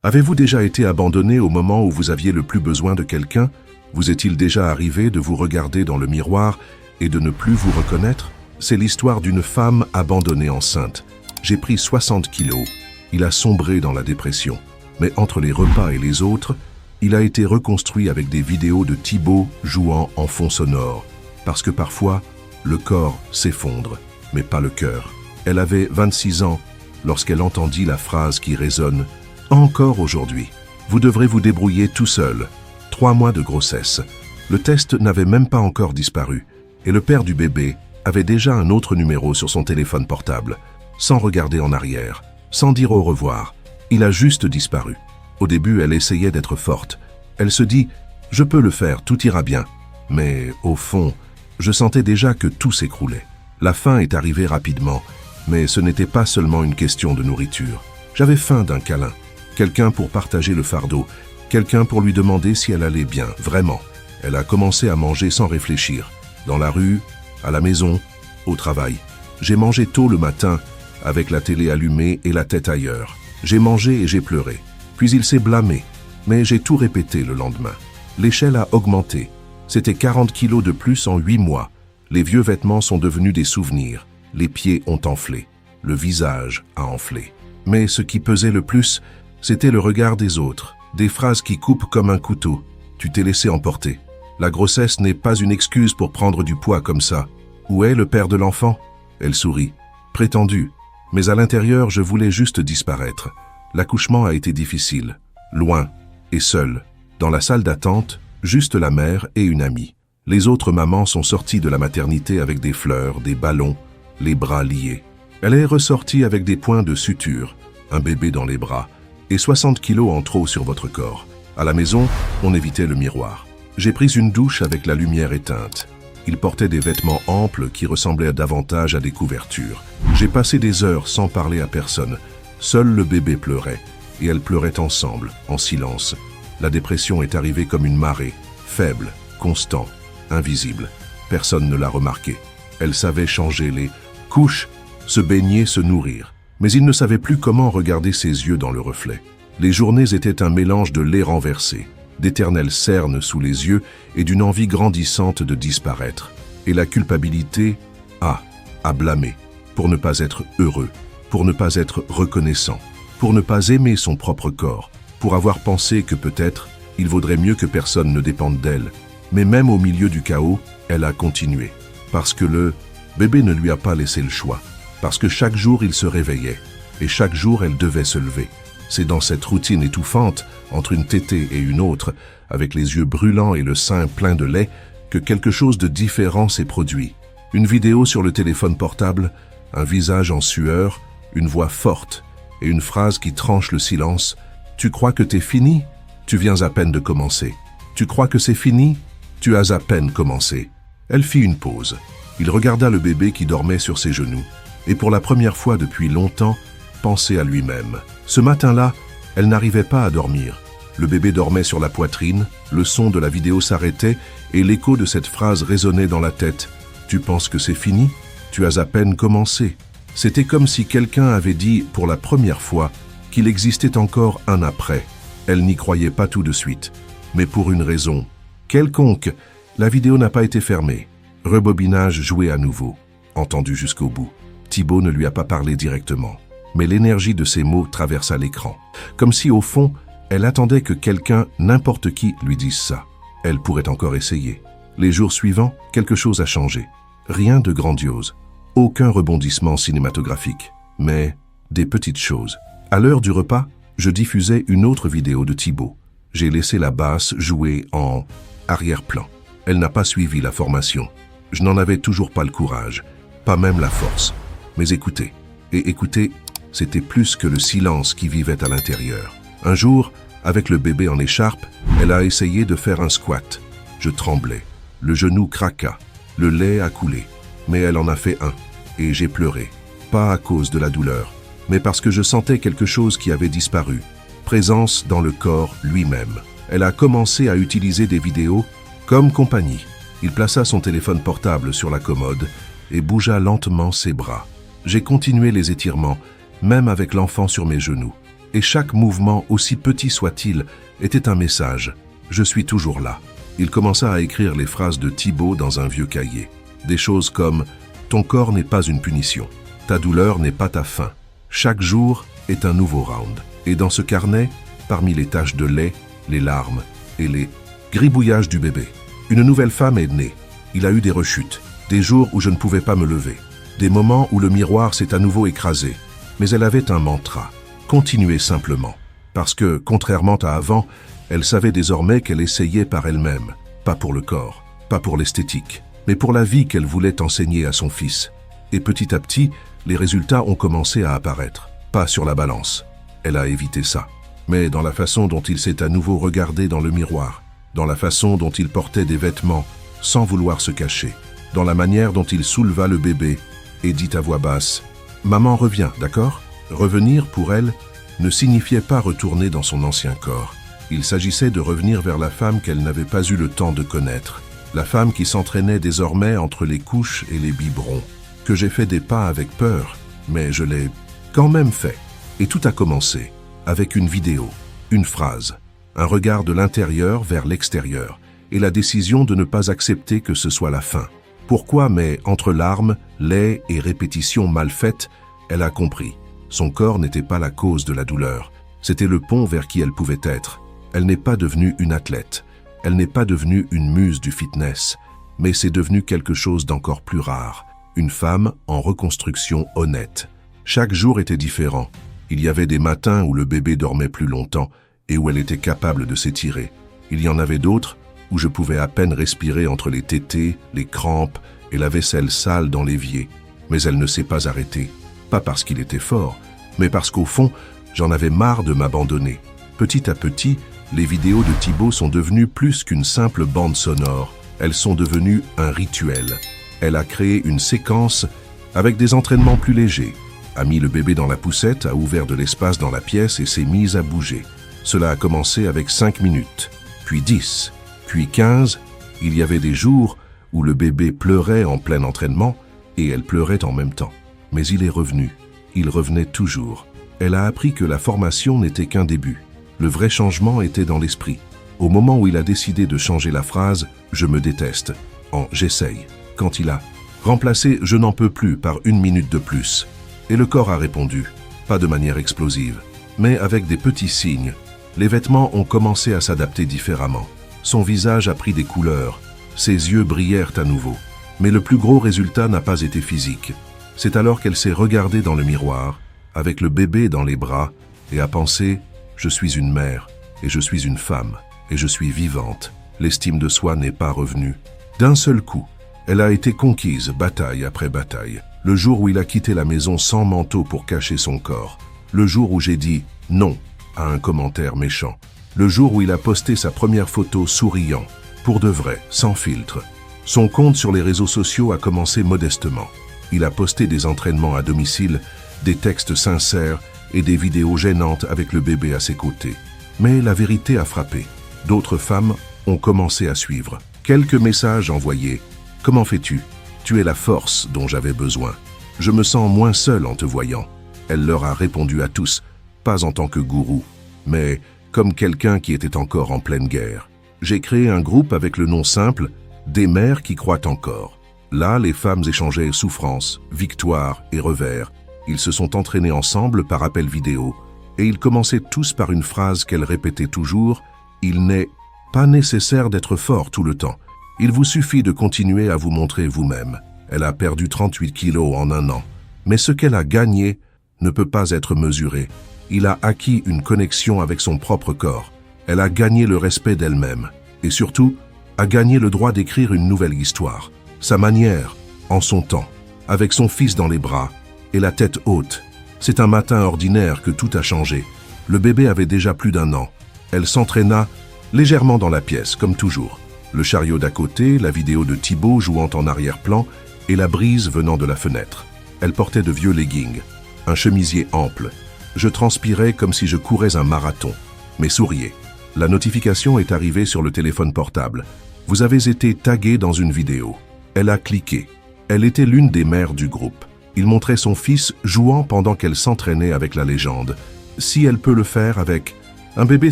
Avez-vous déjà été abandonné au moment où vous aviez le plus besoin de quelqu'un? Vous est-il déjà arrivé de vous regarder dans le miroir et de ne plus vous reconnaître? C'est l'histoire d'une femme abandonnée enceinte. J'ai pris 60 kilos. Il a sombré dans la dépression. Mais entre les repas et les autres, il a été reconstruit avec des vidéos de Thibaut jouant en fond sonore. Parce que parfois, le corps s'effondre, mais pas le cœur. Elle avait 26 ans lorsqu'elle entendit la phrase qui résonne « Encore aujourd'hui, vous devrez vous débrouiller tout seul ». 3 mois de grossesse. Le test n'avait même pas encore disparu. Et le père du bébé avait déjà un autre numéro sur son téléphone portable. Sans regarder en arrière, sans dire au revoir, il a juste disparu. Au début, elle essayait d'être forte. Elle se dit « Je peux le faire, tout ira bien ». Mais au fond, je sentais déjà que tout s'écroulait. La faim est arrivée rapidement, mais ce n'était pas seulement une question de nourriture. J'avais faim d'un câlin, quelqu'un pour partager le fardeau, quelqu'un pour lui demander si elle allait bien, vraiment. Elle a commencé à manger sans réfléchir, dans la rue, à la maison, au travail. J'ai mangé tôt le matin, avec la télé allumée et la tête ailleurs. J'ai mangé et j'ai pleuré. Puis il s'est blâmé, mais j'ai tout répété le lendemain. L'échelle a augmenté. C'était 40 kilos de plus en 8 mois. Les vieux vêtements sont devenus des souvenirs. Les pieds ont enflé. Le visage a enflé. Mais ce qui pesait le plus, c'était le regard des autres. Des phrases qui coupent comme un couteau. Tu t'es laissé emporter. La grossesse n'est pas une excuse pour prendre du poids comme ça. Où est le père de l'enfant? Elle sourit. Prétendu. Mais à l'intérieur, je voulais juste disparaître. L'accouchement a été difficile. Loin et seul. Dans la salle d'attente, juste la mère et une amie. Les autres mamans sont sorties de la maternité avec des fleurs, des ballons, les bras liés. Elle est ressortie avec des points de suture, un bébé dans les bras, et 60 kilos en trop sur votre corps. À la maison, on évitait le miroir. J'ai pris une douche avec la lumière éteinte. Il portait des vêtements amples qui ressemblaient davantage à des couvertures. J'ai passé des heures sans parler à personne. Seul le bébé pleurait, et elles pleuraient ensemble, en silence. La dépression est arrivée comme une marée, faible, constant, invisible. Personne ne l'a remarqué. Elle savait changer les couches, se baigner, se nourrir. Mais il ne savait plus comment regarder ses yeux dans le reflet. Les journées étaient un mélange de lait renversé, d'éternelles cernes sous les yeux et d'une envie grandissante de disparaître. Et la culpabilité à blâmer, pour ne pas être heureux, pour ne pas être reconnaissant, pour ne pas aimer son propre corps, pour avoir pensé que peut-être il vaudrait mieux que personne ne dépende d'elle. Mais même au milieu du chaos, elle a continué. Parce que le bébé ne lui a pas laissé le choix. Parce que chaque jour, il se réveillait. Et chaque jour, elle devait se lever. C'est dans cette routine étouffante, entre une tétée et une autre, avec les yeux brûlants et le sein plein de lait, que quelque chose de différent s'est produit. Une vidéo sur le téléphone portable, un visage en sueur, une voix forte et une phrase qui tranche le silence. « Tu crois que t'es fini? Tu viens à peine de commencer. Tu crois que c'est fini? Tu as à peine commencé. » Elle fit une pause. Il regarda le bébé qui dormait sur ses genoux et pour la première fois depuis longtemps, pensait à lui-même. Ce matin-là, elle n'arrivait pas à dormir. Le bébé dormait sur la poitrine, le son de la vidéo s'arrêtait et l'écho de cette phrase résonnait dans la tête. « Tu penses que c'est fini? Tu as à peine commencé. » C'était comme si quelqu'un avait dit pour la première fois qu'il existait encore un après. Elle n'y croyait pas tout de suite, mais pour une raison quelconque, la vidéo n'a pas été fermée. Rebobinage joué à nouveau, entendu jusqu'au bout. Thibaut ne lui a pas parlé directement, mais l'énergie de ses mots traversa l'écran, comme si au fond, elle attendait que quelqu'un, n'importe qui, lui dise ça. Elle pourrait encore essayer. Les jours suivants, quelque chose a changé. Rien de grandiose, aucun rebondissement cinématographique, mais des petites choses. À l'heure du repas, je diffusais une autre vidéo de Thibaut. J'ai laissé la basse jouer en arrière-plan. Elle n'a pas suivi la formation. Je n'en avais toujours pas le courage, pas même la force. Mais écoutez, c'était plus que le silence qui vivait à l'intérieur. Un jour, avec le bébé en écharpe, elle a essayé de faire un squat. Je tremblais, le genou craqua, le lait a coulé. Mais elle en a fait un, et j'ai pleuré. Pas à cause de la douleur, mais parce que je sentais quelque chose qui avait disparu. Présence dans le corps lui-même. Elle a commencé à utiliser des vidéos comme compagnie. Il plaça son téléphone portable sur la commode et bougea lentement ses bras. J'ai continué les étirements, même avec l'enfant sur mes genoux. Et chaque mouvement, aussi petit soit-il, était un message. Je suis toujours là. Il commença à écrire les phrases de Thibaut dans un vieux cahier. Des choses comme « Ton corps n'est pas une punition. Ta douleur n'est pas ta fin. Chaque jour est un nouveau round. » Et dans ce carnet, parmi les taches de lait, les larmes et les gribouillages du bébé, une nouvelle femme est née. Il a eu des rechutes, des jours où je ne pouvais pas me lever, des moments où le miroir s'est à nouveau écrasé. Mais elle avait un mantra. Continuer simplement. Parce que, contrairement à avant, elle savait désormais qu'elle essayait par elle-même. Pas pour le corps, pas pour l'esthétique, mais pour la vie qu'elle voulait enseigner à son fils. Et petit à petit, les résultats ont commencé à apparaître. Pas sur la balance. Elle a évité ça. Mais dans la façon dont il s'est à nouveau regardé dans le miroir, dans la façon dont il portait des vêtements sans vouloir se cacher, dans la manière dont il souleva le bébé et dit à voix basse « Maman revient, d'accord ?» Revenir, pour elle, ne signifiait pas retourner dans son ancien corps. Il s'agissait de revenir vers la femme qu'elle n'avait pas eu le temps de connaître, la femme qui s'entraînait désormais entre les couches et les biberons, que j'ai fait des pas avec peur, mais je l'ai quand même fait. Et tout a commencé avec une vidéo, une phrase, un regard de l'intérieur vers l'extérieur, et la décision de ne pas accepter que ce soit la fin. Pourquoi? Mais entre larmes, lait et répétitions mal faites, elle a compris. Son corps n'était pas la cause de la douleur, c'était le pont vers qui elle pouvait être. Elle n'est pas devenue une athlète, elle n'est pas devenue une muse du fitness, mais c'est devenu quelque chose d'encore plus rare, une femme en reconstruction honnête. Chaque jour était différent. Il y avait des matins où le bébé dormait plus longtemps et où elle était capable de s'étirer. Il y en avait d'autres où je pouvais à peine respirer entre les tétées, les crampes et la vaisselle sale dans l'évier. Mais elle ne s'est pas arrêtée. Pas parce qu'il était fort, mais parce qu'au fond, j'en avais marre de m'abandonner. Petit à petit, les vidéos de Thibaut sont devenues plus qu'une simple bande sonore. Elles sont devenues un rituel. Elle a créé une séquence avec des entraînements plus légers, a mis le bébé dans la poussette, a ouvert de l'espace dans la pièce et s'est mise à bouger. Cela a commencé avec 5 minutes, puis 10, puis 15. Il y avait des jours où le bébé pleurait en plein entraînement et elle pleurait en même temps. Mais il est revenu. Il revenait toujours. Elle a appris que la formation n'était qu'un début. Le vrai changement était dans l'esprit. Au moment où il a décidé de changer la phrase « je me déteste » en « j'essaye », quand il a remplacé « je n'en peux plus » par 1 minute de plus. Et le corps a répondu, pas de manière explosive, mais avec des petits signes. Les vêtements ont commencé à s'adapter différemment. Son visage a pris des couleurs. Ses yeux brillèrent à nouveau. Mais le plus gros résultat n'a pas été physique. C'est alors qu'elle s'est regardée dans le miroir, avec le bébé dans les bras, et a pensé « je suis une mère, et je suis une femme, et je suis vivante ». L'estime de soi n'est pas revenue. D'un seul coup, elle a été conquise, bataille après bataille. Le jour où il a quitté la maison sans manteau pour cacher son corps. Le jour où j'ai dit « non » à un commentaire méchant. Le jour où il a posté sa première photo souriant, pour de vrai, sans filtre. Son compte sur les réseaux sociaux a commencé modestement. Il a posté des entraînements à domicile, des textes sincères et des vidéos gênantes avec le bébé à ses côtés. Mais la vérité a frappé. D'autres femmes ont commencé à suivre. Quelques messages envoyés. « Comment fais-tu ? Tu es la force dont j'avais besoin. Je me sens moins seule en te voyant. » Elle leur a répondu à tous, pas en tant que gourou, mais comme quelqu'un qui était encore en pleine guerre. J'ai créé un groupe avec le nom simple « Des mères qui croient encore ». Là, les femmes échangeaient souffrances, victoires et revers. Ils se sont entraînés ensemble par appel vidéo et ils commençaient tous par une phrase qu'elles répétaient toujours « Il n'est pas nécessaire d'être fort tout le temps. Il vous suffit de continuer à vous montrer vous-même. » Elle a perdu 38 kilos en 1 an. Mais ce qu'elle a gagné ne peut pas être mesuré. Il a acquis une connexion avec son propre corps. Elle a gagné le respect d'elle-même. Et surtout, a gagné le droit d'écrire une nouvelle histoire. Sa manière, en son temps, avec son fils dans les bras et la tête haute. C'est un matin ordinaire que tout a changé. Le bébé avait déjà plus d'1 an. Elle s'entraîna légèrement dans la pièce, comme toujours. Le chariot d'à côté, la vidéo de Thibaut jouant en arrière-plan et la brise venant de la fenêtre. Elle portait de vieux leggings, un chemisier ample. Je transpirais comme si je courais un marathon, mais souriais. La notification est arrivée sur le téléphone portable. Vous avez été tagué dans une vidéo. Elle a cliqué. Elle était l'une des mères du groupe. Il montrait son fils jouant pendant qu'elle s'entraînait avec la légende. Si elle peut le faire avec un bébé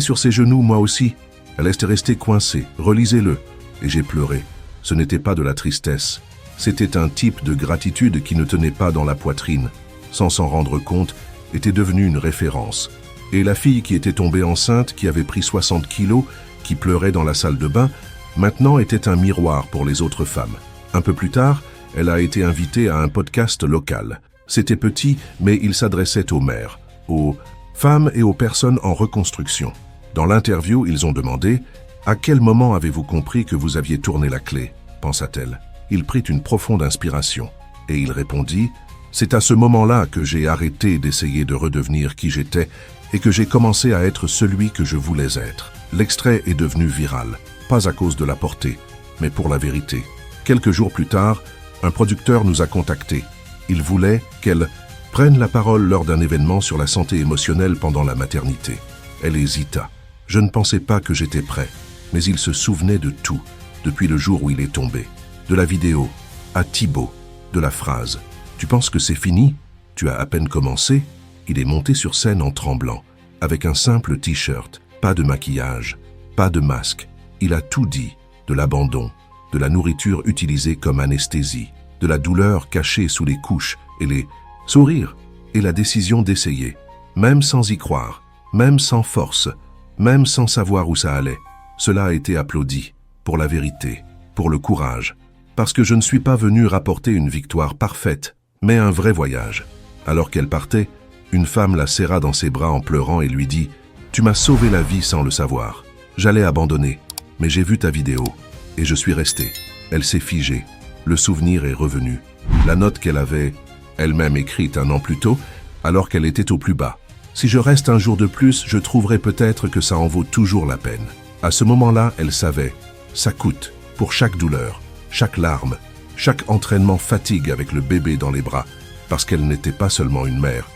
sur ses genoux, moi aussi. Elle est restée coincée, relisez-le. Et j'ai pleuré. Ce n'était pas de la tristesse. C'était un type de gratitude qui ne tenait pas dans la poitrine. Sans s'en rendre compte, était devenu une référence. Et la fille qui était tombée enceinte, qui avait pris 60 kilos, qui pleurait dans la salle de bain, maintenant était un miroir pour les autres femmes. Un peu plus tard, elle a été invitée à un podcast local. C'était petit, mais il s'adressait aux mères, aux femmes et aux personnes en reconstruction. Dans l'interview, ils ont demandé « À quel moment avez-vous compris que vous aviez tourné la clé ?» pensa-t-elle. Il prit une profonde inspiration et il répondit « C'est à ce moment-là que j'ai arrêté d'essayer de redevenir qui j'étais et que j'ai commencé à être celui que je voulais être. » L'extrait est devenu viral, pas à cause de la portée, mais pour la vérité. Quelques jours plus tard, un producteur nous a contactés. Il voulait qu'elle prenne la parole lors d'un événement sur la santé émotionnelle pendant la maternité. Elle hésita. Je ne pensais pas que j'étais prêt, mais il se souvenait de tout, depuis le jour où il est tombé. De la vidéo, à Thibaut, de la phrase « Tu penses que c'est fini? Tu as à peine commencé ?» Il est monté sur scène en tremblant, avec un simple t-shirt, pas de maquillage, pas de masque. Il a tout dit, de l'abandon, de la nourriture utilisée comme anesthésie, de la douleur cachée sous les couches et les sourires, et la décision d'essayer, même sans y croire, même sans force, même sans savoir où ça allait. Cela a été applaudi, pour la vérité, pour le courage, parce que je ne suis pas venu rapporter une victoire parfaite, mais un vrai voyage. Alors qu'elle partait, une femme la serra dans ses bras en pleurant et lui dit « Tu m'as sauvé la vie sans le savoir. J'allais abandonner, mais j'ai vu ta vidéo, et je suis resté. » Elle s'est figée. Le souvenir est revenu. La note qu'elle avait elle-même écrite un an plus tôt, alors qu'elle était au plus bas. « Si je reste un jour de plus, je trouverai peut-être que ça en vaut toujours la peine. » À ce moment-là, elle savait. Ça coûte, pour chaque douleur, chaque larme, chaque entraînement fatigue avec le bébé dans les bras, parce qu'elle n'était pas seulement une mère.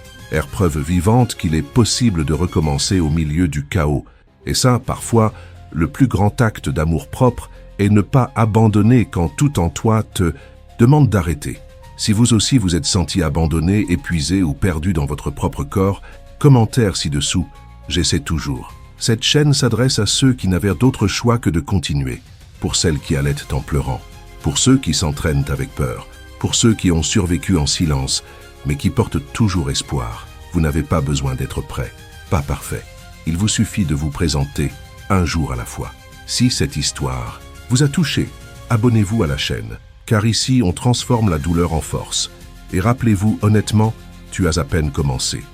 Preuve vivante qu'il est possible de recommencer au milieu du chaos. Et ça, parfois, le plus grand acte d'amour-propre est ne pas abandonner quand tout en toi te demande d'arrêter. Si vous aussi vous êtes senti abandonné, épuisé ou perdu dans votre propre corps, commentaire ci-dessous, j'essaie toujours. Cette chaîne s'adresse à ceux qui n'avaient d'autre choix que de continuer, pour celles qui allaitent en pleurant, pour ceux qui s'entraînent avec peur, pour ceux qui ont survécu en silence, mais qui portent toujours espoir. Vous n'avez pas besoin d'être prêt, pas parfait. Il vous suffit de vous présenter un jour à la fois. Si cette histoire vous a touché, abonnez-vous à la chaîne, car ici on transforme la douleur en force. Et rappelez-vous honnêtement, tu as à peine commencé.